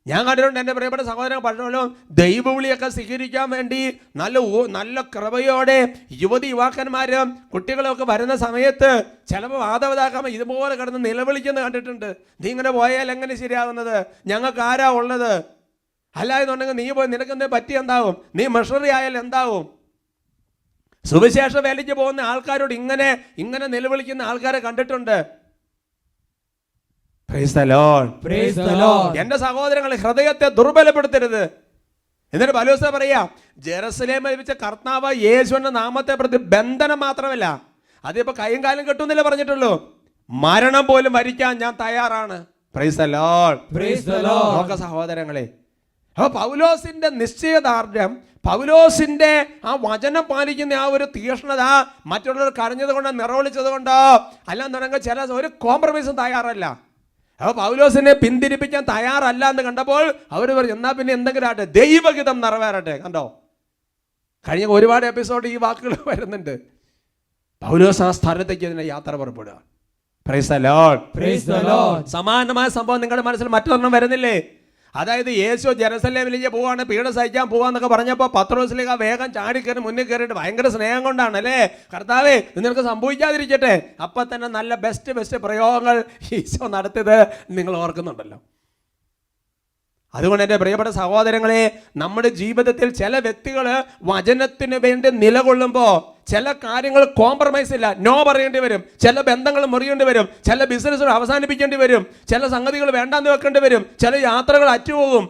ഞാൻ കണ്ടിട്ടുണ്ട് എൻ്റെ പ്രിയപ്പെട്ട സഹോദരങ്ങൾ പലരും ദൈവവിളിയൊക്കെ സ്വീകരിക്കാൻ വേണ്ടി നല്ല കൃപയോടെ യുവാക്കന്മാരും കുട്ടികളൊക്കെ വരുന്ന സമയത്ത് ചിലപ്പോൾ വാദവതാക്കാമ ഇതുപോലെ കിടന്ന് നിലവിളിക്കുന്നത് കണ്ടിട്ടുണ്ട്. നീ ഇങ്ങനെ പോയാൽ എങ്ങനെ ശരിയാകുന്നത്? ഞങ്ങൾക്ക് ആരാ ഉള്ളത്? അല്ലായെന്നുണ്ടെങ്കിൽ നീ പോയി നിനക്കെന്തേ പറ്റി എന്താവും? നീ മിഷണറി ആയാൽ എന്താവും? സുവിശേഷ വേലയ്ക്ക് പോകുന്ന ആൾക്കാരോട് ഇങ്ങനെ നിലവിളിക്കുന്ന ആൾക്കാരെ കണ്ടിട്ടുണ്ട്. Praise the Lord. Praise the Lord. എൻ്റെ സഹോദരങ്ങളെ, ഹൃദയത്തെ ദുർബലപ്പെടുത്തരുത്. എന്നിട്ട് പൗലോസ് പറയാ, ജെറുസലേമിൽ വെച്ച കർത്താവ് യേശുവിന്റെ നാമത്തെ പ്രതി ബന്ധനം മാത്രമല്ല, അതിപ്പോ കൈയും കാലും കെട്ടുന്നില്ല പറഞ്ഞിട്ടുള്ളൂ, മരണം പോലും വരിക്കാൻ ഞാൻ തയ്യാറാണ്. Praise the Lord. Praise the Lord. നോക്ക സഹോദരങ്ങളെ, അപ്പോൾ പൗലോസിന്റെ നിശ്ചയദാർഢ്യം, പൗലോസിന്റെ ആ വചനം പാലിക്കുന്ന ആ ഒരു തീക്ഷ്ണത മറ്റുള്ളവർ കരഞ്ഞത് കൊണ്ടോ നിറവിളിച്ചത് കൊണ്ടോ അല്ലാന്നുണ്ടെങ്കിൽ ചില ഒരു കോംപ്രമൈസും തയ്യാറല്ല. അപ്പോൾ പൗലോസിനെ പിന്തിരിപ്പിക്കാൻ തയ്യാറല്ല എന്ന് കണ്ടപ്പോൾ അവർ പറഞ്ഞു എന്നാ പിന്നെ എന്തെങ്കിലും ആട്ടെ, ദൈവഹിതം നിറവേറട്ടെ. കണ്ടോ, കഴിഞ്ഞ ഒരുപാട് എപ്പിസോഡ് ഈ വാക്കുകൾ വരുന്നുണ്ട്. പൗലോസ് ആ സ്ഥലത്തേക്ക് ഇതിനെ യാത്ര പുറപ്പെടുക. Praise the Lord. Praise the Lord. സമാനമായ സംഭവം നിങ്ങളുടെ മനസ്സിൽ മറ്റൊരെണ്ണം വരുന്നില്ലേ? അതായത് യേശു ജെറുസലേമിലേക്ക് പോവാണ്, പീഡ സഹിക്കാൻ പോവാന്നൊക്കെ പറഞ്ഞപ്പോൾ പത്രോസിലേക്ക് വേഗം ചാടിക്കയറി മുന്നിൽ കയറിയിട്ട് ഭയങ്കര സ്നേഹം കൊണ്ടാണ്, അല്ലേ, കർത്താവേ ഇത് നിനക്ക് സംഭവിക്കാതിരിക്കട്ടെ. അപ്പം തന്നെ നല്ല ബെസ്റ്റ് പ്രയോഗങ്ങൾ ഈശോ നടത്തിയത് നിങ്ങൾ ഓർക്കുന്നുണ്ടല്ലോ. അതുകൊണ്ട് എൻ്റെ പ്രിയപ്പെട്ട സഹോദരങ്ങളെ, നമ്മുടെ ജീവിതത്തിൽ ചില വ്യക്തികൾ വചനത്തിന് വേണ്ടി നിലകൊള്ളുമ്പോൾ ചില കാര്യങ്ങൾ കോംപ്രമൈസ് ഇല്ല, നോ പറയേണ്ടി വരും. ചില ബന്ധങ്ങൾ മുറിയേണ്ടി വരും, ചില ബിസിനസ്സുകൾ അവസാനിപ്പിക്കേണ്ടി വരും, ചില സംഗതികൾ വേണ്ടാന്ന് വെക്കേണ്ടി വരും, ചില യാത്രകൾ അറ്റുപോകും.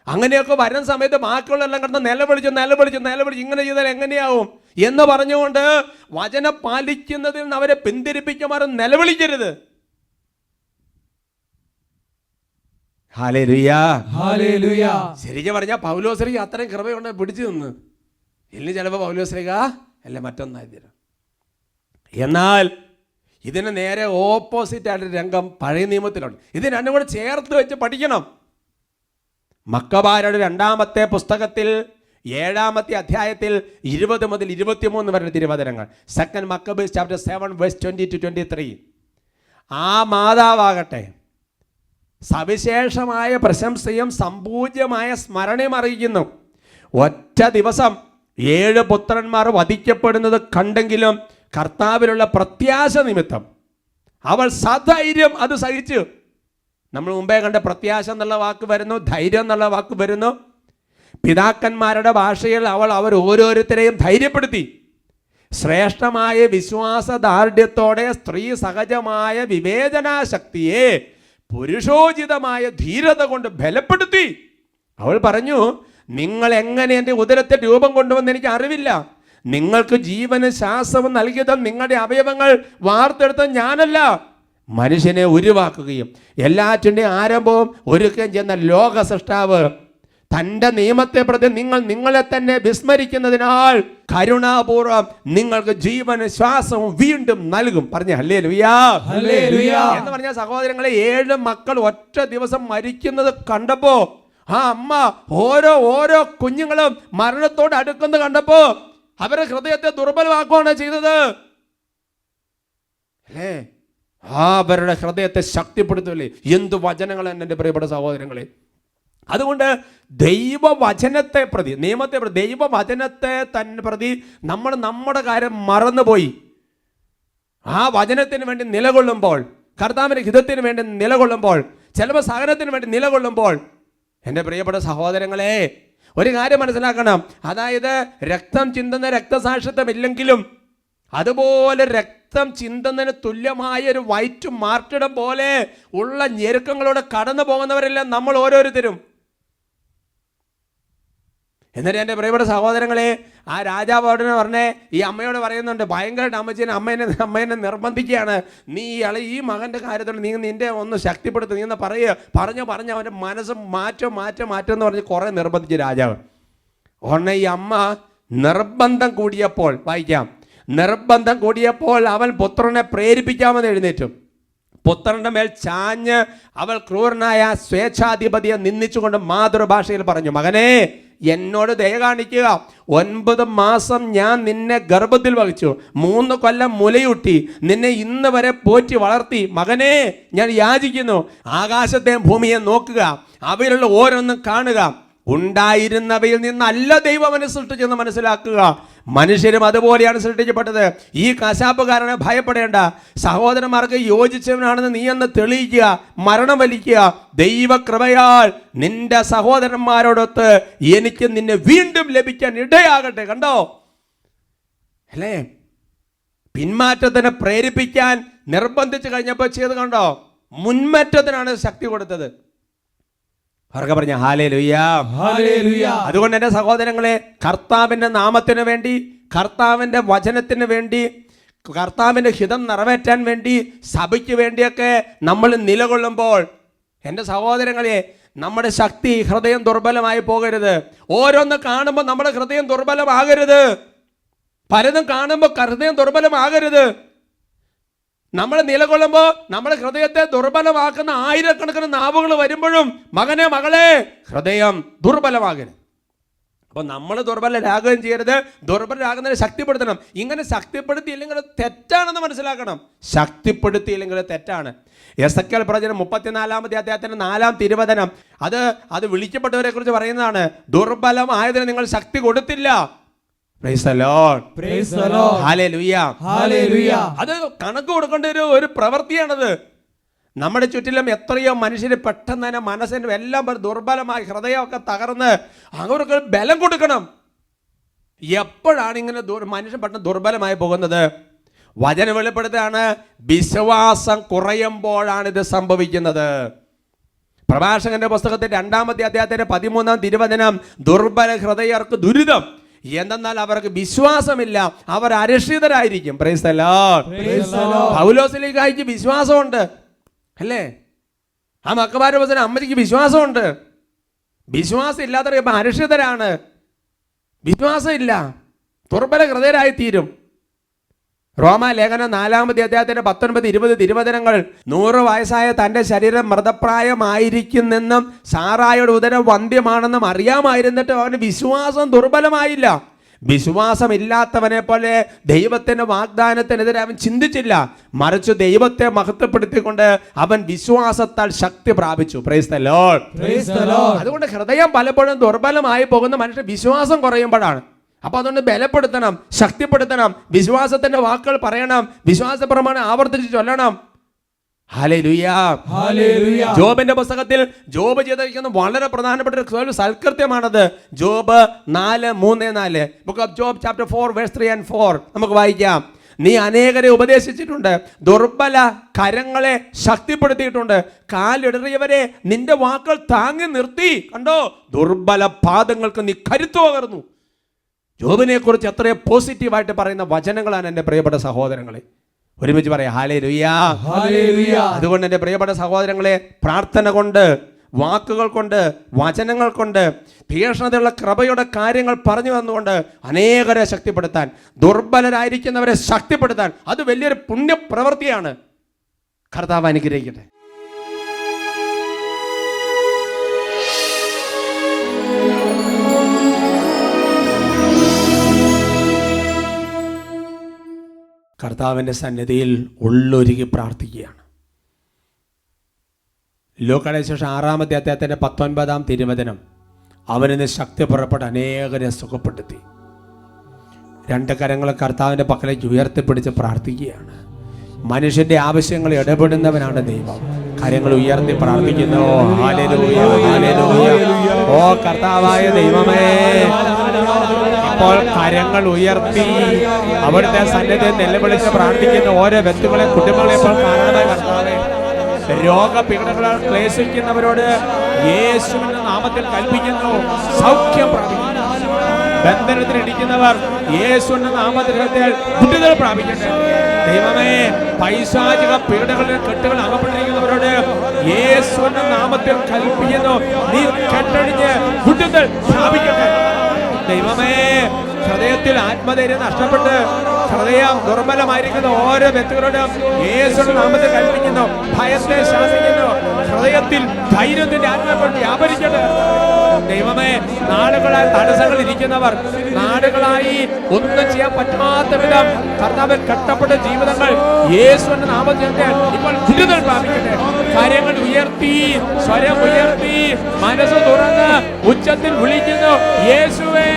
അങ്ങനെയൊക്കെ വരുന്ന സമയത്ത് ബാക്കിയുള്ളതെല്ലാം കിടന്ന് നിലവിളിച്ച് ഇങ്ങനെ ചെയ്താൽ എങ്ങനെയാവും എന്ന് പറഞ്ഞുകൊണ്ട് വചനം പാലിക്കുന്നതിൽ നിന്ന് അവരെ പിന്തിരിപ്പിക്കുമാറും നിലവിളിക്കരുത്. Hallelujah, hallelujah. ശരിക്കും പറഞ്ഞാൽ പൗലോസ്ലീഹ അത്രയും കൃപയുണ്ട് പിടിച്ചു നിന്ന്. ഇല്ലെങ്കിൽ ചിലപ്പോൾ പൗലോസ്ലീഹ അല്ല മറ്റൊന്നായി തരും. എന്നാൽ ഇതിന് നേരെ ഓപ്പോസിറ്റ് ആയിട്ടൊരു രംഗം പഴയ നിയമത്തിലുണ്ട്. ഇത് രണ്ടും കൂടെ ചേർത്ത് വെച്ച് പഠിക്കണം. മക്കബാരുടെ 2-ാമത്തെ പുസ്തകത്തിൽ 7-ാമത്തെ അധ്യായത്തിൽ 20 മുതൽ 23 വരെ തിരുവചനങ്ങൾ. 2 Maccabees chapter 7 verse 20-23. ആ മാതാവാകട്ടെ സവിശേഷമായ പ്രശംസയും സമ്പൂജ്യമായ സ്മരണയും അറിയിക്കുന്നു. ഒറ്റ ദിവസം 7 പുത്രന്മാർ വധിക്കപ്പെടുന്നത് കണ്ടെങ്കിലും കർത്താവിലുള്ള പ്രത്യാശ നിമിത്തം അവൾ സധൈര്യം അത് സഹിച്ചു. നമ്മൾ മുമ്പേ കണ്ട പ്രത്യാശ എന്നുള്ള വാക്ക് വരുന്നു, ധൈര്യം എന്നുള്ള വാക്ക് വരുന്നു. പിതാക്കന്മാരുടെ ഭാഷയിൽ അവർ ഓരോരുത്തരെയും ധൈര്യപ്പെടുത്തി. ശ്രേഷ്ഠമായ വിശ്വാസദാർഢ്യത്തോടെ സ്ത്രീ സഹജമായ വിവേചനാശക്തിയെ പുരുഷോചിതമായ ധീരത കൊണ്ട് ബലപ്പെടുത്തി. അവൾ പറഞ്ഞു, നിങ്ങൾ എങ്ങനെ എൻ്റെ ഉദരത്തെ രൂപം കൊണ്ടുവന്ന് എനിക്ക് അറിവില്ല. നിങ്ങൾക്ക് ജീവനും ശ്വാസവും നൽകിയതും നിങ്ങളുടെ അവയവങ്ങൾ വാർത്തെടുത്ത ഞാനല്ല. മനുഷ്യനെ ഉരുവാക്കുകയും എല്ലാറ്റിൻ്റെയും ആരംഭവും ഒരുക്കുകയും ചെയ്യുന്ന ലോക സൃഷ്ടാവ് തൻ്റെ നിയമത്തെ പ്രതി നിങ്ങളെ തന്നെ വിസ്മരിക്കുന്നതിനാൽ കരുണാപൂർവം നിങ്ങൾക്ക് ജീവനും ശ്വാസവും വീണ്ടും നൽകും. പറഞ്ഞ ഹല്ലേലൂയാ, ഹല്ലേലൂയാ എന്ന് പറഞ്ഞ സഹോദരങ്ങളെ, 7 മക്കൾ ഒറ്റ ദിവസം മരിക്കുന്നത് കണ്ടപ്പോ ആ അമ്മ ഓരോ കുഞ്ഞുങ്ങളും മരണത്തോട് അടുക്കുന്നത് കണ്ടപ്പോ അവരുടെ ഹൃദയത്തെ ദുർബലമാക്കുകയാണ് ചെയ്തത്, അല്ലേ? അവരുടെ ഹൃദയത്തെ ശക്തിപ്പെടുത്തല്ലേ. എന്തു വചനങ്ങളാണ് എൻ്റെ പ്രിയപ്പെട്ട സഹോദരങ്ങളെ. അതുകൊണ്ട് ദൈവവചനത്തെ പ്രതി, നിയമത്തെ പ്രതി, ദൈവവചനത്തെ തന്നെ പ്രതി നമ്മുടെ കാര്യം മറന്നുപോയി. ആ വചനത്തിന് വേണ്ടി നിലകൊള്ളുമ്പോൾ, കർത്താവിൻ്റെ ഹിതത്തിന് വേണ്ടി നിലകൊള്ളുമ്പോൾ, ചിലപ്പോൾ സഹനത്തിന് വേണ്ടി നിലകൊള്ളുമ്പോൾ, എൻ്റെ പ്രിയപ്പെട്ട സഹോദരങ്ങളെ ഒരു കാര്യം മനസ്സിലാക്കണം. അതായത് രക്തം ചിന്തുന്ന രക്തസാക്ഷിത്വമില്ലെങ്കിലും അതുപോലെ രക്തം ചിന്തുന്നതിന് തുല്യമായ ഒരു വൈറ്റ് മാർട്ടിടം പോലെ ഉള്ള ഞെരുക്കങ്ങളോടെ കടന്നു പോകുന്നവരെല്ലാം നമ്മൾ ഓരോരുത്തരും. എന്നിട്ട് എൻ്റെ പ്രിയപ്പെട്ട സഹോദരങ്ങളെ, ആ രാജാവ് പറഞ്ഞേ ഈ അമ്മയോട് പറയുന്നുണ്ട്, ഭയങ്കരമായിട്ട് അമ്മേനെ നിർബന്ധിക്കുകയാണ്, നീ ഈ മകൻ്റെ കാര്യത്തിൽ നീ നിൻ്റെ ഒന്ന് ശക്തിപ്പെടുത്തും, നീ എന്ന് പറഞ്ഞു അവൻ്റെ മനസ്സ് മാറ്റം എന്ന് പറഞ്ഞ് കുറേ നിർബന്ധിച്ചു രാജാവ്. ഉടനെ ഈ അമ്മ നിർബന്ധം കൂടിയപ്പോൾ, വായിക്കാം, നിർബന്ധം കൂടിയപ്പോൾ അവൻ പുത്രനെ പ്രേരിപ്പിക്കാമെന്ന് എഴുന്നേറ്റു. പുത്രന്റെ മേൽ ചാഞ്ഞ് അവൾ ക്രൂരനായ സ്വേച്ഛാധിപതിയെ നിന്ദിച്ചുകൊണ്ട് മാതൃഭാഷയിൽ പറഞ്ഞു, മകനെ എന്നോട് ദയ കാണിക്കുക. 9 മാസം ഞാൻ നിന്നെ ഗർഭത്തിൽ വഹിച്ചു, 3 കൊല്ലം മുലയൂട്ടി, നിന്നെ ഇന്ന് വരെ പോറ്റി വളർത്തി. മകനെ ഞാൻ യാചിക്കുന്നു, ആകാശത്തെയും ഭൂമിയെ നോക്കുക, അവയിലുള്ള ഓരോന്നും കാണുക. ഉണ്ടായിരുന്നവയിൽ നിന്നല്ല ദൈവം അവനെ സൃഷ്ടിച്ചെന്ന് മനസ്സിലാക്കുക. മനുഷ്യരും അതുപോലെയാണ് സൃഷ്ടിക്കപ്പെട്ടത്. ഈ കശാപ്പുകാരനെ ഭയപ്പെടേണ്ട, സഹോദരന്മാർക്ക് യോജിച്ചവനാണെന്ന് നീ എന്ന് തെളിയിക്കുക, മരണം വലിക്കുക. ദൈവകൃപയാൽ നിന്റെ സഹോദരന്മാരോടൊത്ത് എനിക്ക് നിന്നെ വീണ്ടും ലഭിക്കാൻ ഇടയാകട്ടെ. കണ്ടോ അല്ലേ? പിന്മാറ്റത്തിന് പ്രേരിപ്പിക്കാൻ നിർബന്ധിച്ചു കഴിഞ്ഞപ്പോൾ ചെയ്ത് കണ്ടോ, മുൻമറ്റത്തിനാണ് ശക്തി കൊടുത്തത്. അവർക്ക് പറഞ്ഞ ഹല്ലേലൂയാ, ഹല്ലേലൂയാ. അതുകൊണ്ട് എൻ്റെ സഹോദരങ്ങളെ, കർത്താവിൻ്റെ നാമത്തിന് വേണ്ടി, കർത്താവിൻ്റെ വചനത്തിന് വേണ്ടി, കർത്താവിൻ്റെ ഹിതം നിറവേറ്റാൻ വേണ്ടി, സഭയ്ക്ക് വേണ്ടിയൊക്കെ നമ്മൾ നിലകൊള്ളുമ്പോൾ എൻ്റെ സഹോദരങ്ങളെ, നമ്മുടെ ശക്തി, ഹൃദയം ദുർബലമായി പോകരുത്. ഓരോന്ന് കാണുമ്പോൾ നമ്മുടെ ഹൃദയം ദുർബലമാകരുത്. പലതും കാണുമ്പോൾ ഹൃദയം ദുർബലമാകരുത്. നമ്മൾ നിലകൊള്ളുമ്പോൾ നമ്മുടെ ഹൃദയത്തെ ദുർബലമാക്കുന്ന ആയിരക്കണക്കിന് നാവുകൾ വരുമ്പോഴും മകനെ മകളെ ഹൃദയം ദുർബലമാകരുത്. അപ്പൊ നമ്മൾ ദുർബലരാകുകയും ചെയ്യരുത്, ദുർബലരാകുന്നതിനെ ശക്തിപ്പെടുത്തണം. ഇങ്ങനെ ശക്തിപ്പെടുത്തിയില്ലെങ്കിൽ തെറ്റാണെന്ന് മനസ്സിലാക്കണം. ശക്തിപ്പെടുത്തിയില്ലെങ്കിൽ തെറ്റാണ്. എസെക്കിയേൽ പ്രവചനം 34-ാമത്തെ അധ്യായത്തിന്റെ 4-ാം തിരുവചനം അത് വിളിക്കപ്പെട്ടവരെ കുറിച്ച് പറയുന്നതാണ്. ദുർബലമായതിന് നിങ്ങൾ ശക്തി കൊടുത്തില്ല. Praise the Lord. Praise the Lord. Hallelujah. Hallelujah. അത് കണക്ക് കൊടുക്കേണ്ട ഒരു പ്രവൃത്തിയാണത്. നമ്മുടെ ചുറ്റിലും എത്രയോ മനുഷ്യർ പെട്ടെന്ന് തന്നെ മനസ്സിന് എല്ലാം ദുർബലമായി ഹൃദയമൊക്കെ തകർന്ന് അവർക്ക് ബലം കൊടുക്കണം. എപ്പോഴാണ് ഇങ്ങനെ മനുഷ്യൻ പെട്ടെന്ന് ദുർബലമായി പോകുന്നത്? വചനം വെളിപ്പെടുത്തുകയാണ്, വിശ്വാസം കുറയുമ്പോഴാണ് ഇത് സംഭവിക്കുന്നത്. പ്രഭാഷകന്റെ പുസ്തകത്തിൽ 2-ാമത്തെ അധ്യായത്തിന്റെ 13-ാം തിരുവചനം, ദുർബല ഹൃദയർക്ക് ദുരിതം, എന്തെന്നാൽ അവർക്ക് വിശ്വാസമില്ല, അവർ അരക്ഷിതരായിരിക്കും. Praise the Lord. പൗലോസിലേക്കായിക്ക് വിശ്വാസമുണ്ട് അല്ലേ? ആ മക്കബാരുടെ പുസ്തകം അമ്മയ്ക്ക് വിശ്വാസമുണ്ട്. വിശ്വാസം ഇല്ലാത്തവർ അരക്ഷിതരാണ്. വിശ്വാസം ഇല്ല, ദുർബല ഹൃദയരായി തീരും. റോമാ ലേഖനം 4-ാമത്തെ അധ്യായത്തിന്റെ 19-20 തിരുവചനങ്ങൾ, 100 വയസ്സായ തന്റെ ശരീരം മൃതപ്രായമായിരിക്കുന്നെന്നും സാറായുടെ ഉദരം വന്ധ്യമാണെന്നും അറിയാമായിരുന്നിട്ട് അവന് വിശ്വാസം ദുർബലമായില്ല. വിശ്വാസമില്ലാത്തവനെ പോലെ ദൈവത്തിന്റെ വാഗ്ദാനത്തിനെതിരെ അവൻ ചിന്തിച്ചില്ല, മറിച്ച് ദൈവത്തെ മഹത്വപ്പെടുത്തിക്കൊണ്ട് അവൻ വിശ്വാസത്താൽ ശക്തി പ്രാപിച്ചു. Price the Lord. അതുകൊണ്ട് ഹൃദയം പലപ്പോഴും ദുർബലമായി പോകുന്ന മനുഷ്യർ വിശ്വാസം കുറയുമ്പോഴാണ്. അപ്പൊ അതുകൊണ്ട് ബലപ്പെടുത്തണം, ശക്തിപ്പെടുത്തണം, വിശ്വാസത്തിന്റെ വാക്കുകൾ പറയണം, വിശ്വാസപ്രമാണം ആവർത്തിച്ച് ചൊല്ലണം. ഹല്ലേലൂയ. ജോബിന്റെ പുസ്തകത്തിൽ ജോബ് ചെയ്തിരിക്കുന്ന വളരെ പ്രധാനപ്പെട്ട ഒരു സൽകൃത്യമാണത്. Job 4:3-4, book of Job chapter 4:3-4 നമുക്ക് വായിക്കാം. നീ അനേകരെ ഉപദേശിച്ചിട്ടുണ്ട്, ദുർബല കരങ്ങളെ ശക്തിപ്പെടുത്തിയിട്ടുണ്ട്, കാലിടറിയവരെ നിന്റെ വാക്കുകൾ താങ്ങി നിർത്തി. കണ്ടോ, ദുർബല പാദങ്ങൾക്ക് നീ കരുത്തു പകർന്നു. ജോബിനെ കുറിച്ച് എത്രയോ പോസിറ്റീവായിട്ട് പറയുന്ന വചനങ്ങളാണ് എൻ്റെ പ്രിയപ്പെട്ട സഹോദരങ്ങളെ. ഒരുമിച്ച് പറയാം ഹല്ലേലൂയ. അതുകൊണ്ട് എൻ്റെ പ്രിയപ്പെട്ട സഹോദരങ്ങളെ, പ്രാർത്ഥന കൊണ്ട്, വാക്കുകൾ കൊണ്ട്, വചനങ്ങൾ കൊണ്ട്, തീക്ഷ്ണതയുള്ള കൃപയുടെ കാര്യങ്ങൾ പറഞ്ഞു തന്നുകൊണ്ട് അനേകരെ ശക്തിപ്പെടുത്താൻ, ദുർബലരായിരിക്കുന്നവരെ ശക്തിപ്പെടുത്താൻ, അത് വലിയൊരു പുണ്യപ്രവൃത്തിയാണ്. കർത്താവ് അനുഗ്രഹിക്കട്ടെ. കർത്താവിൻ്റെ സന്നിധിയിൽ ഉള്ളൊരുക്കി പ്രാർത്ഥിക്കുകയാണ്. ലൂക്കായുടെ സുവിശേഷം 6-ാമത്തെ അധ്യായത്തിന്റെ 19-ാം തിരുവചനം, അവനിന്ന് ശക്തി പുറപ്പെട്ട് അനേകരെ സുഖപ്പെടുത്തി. 2 കരങ്ങൾ കർത്താവിൻ്റെ പക്കലേക്ക് ഉയർത്തിപ്പിടിച്ച് പ്രാർത്ഥിക്കുകയാണ്. മനുഷ്യന്റെ ആവശ്യങ്ങൾ ഇടപെടുന്നവനാണ് ദൈവം. കരങ്ങൾ ഉയർത്തി പ്രാർത്ഥിക്കുന്നു. Hallelujah, hallelujah. ഓ കർത്താവായ ദൈവമേ, ഇപ്പോൾ കരങ്ങൾ ഉയർത്തി അവിടുത്തെ സന്നിധിയിൽ നിലവിളിച്ച് പ്രാർത്ഥിക്കുന്ന ഓരോ വ്യക്തികളെ, കുടുംബങ്ങളെ ഇപ്പോൾ കാണണമേ കർത്താവേ. രോഗപീഠങ്ങളാൽ ക്ലേശിക്കുന്നവരോട് യേശുവിന്റെ നാമത്തിൽ കൽപ്പിക്കുന്നു, സൗഖ്യം പ്രാപിക്കുന്നു. ബന്ധനത്തിലിരിക്കുന്നവർ യേശുവിന്റെ നാമത്തിൽ വിടുതൽ പ്രാപിക്കട്ടെ. ദൈവമേ, പൈശാചിക പീഡകളുടെ കെട്ടുകൾ അകപ്പെട്ടിരിക്കുന്നവരോട് യേശുവിന്റെ നാമത്തിൽ കൽപ്പിക്കുന്നു, നീ കെട്ടഴിഞ്ഞ് വിടുതൽ പ്രാപിക്കട്ടെ. ദൈവമേ, ഹൃദയത്തിൽ ആത്മധൈര്യം നഷ്ടപ്പെട്ട് ഹൃദയം ദുർബലമായിരിക്കുന്ന ഓരോ വ്യക്തികളോടും യേശുവിന്റെ നാമത്തിൽ കൽപ്പിക്കുന്നു, ഭയത്തെ ശാസിക്കുന്നു. ഹൃദയത്തിൽ ധൈര്യത്തിന്റെ ആത്മാക്കൾ വ്യാപരിക്കട്ടെ. ദൈവമേ, നാടുകളായി തടസ്സങ്ങൾ ഇരിക്കുന്നവർ, നാടുകളായി ഒന്നും ചെയ്യാൻ പറ്റാത്ത വിധം കർത്താവിൽ കെട്ടപ്പെട്ട ജീവിതങ്ങൾ യേശുവിന്റെ നാമത്തിൽ ഇപ്പോൾ വിടുതൽ പ്രാപിക്കട്ടെ. കാര്യങ്ങൾ ഉയർത്തി, സ്വരം ഉയർത്തി, മനസ്സ് തുറന്ന് ഉച്ചത്തിൽ വിളിക്കുന്നു, യേശുവേ.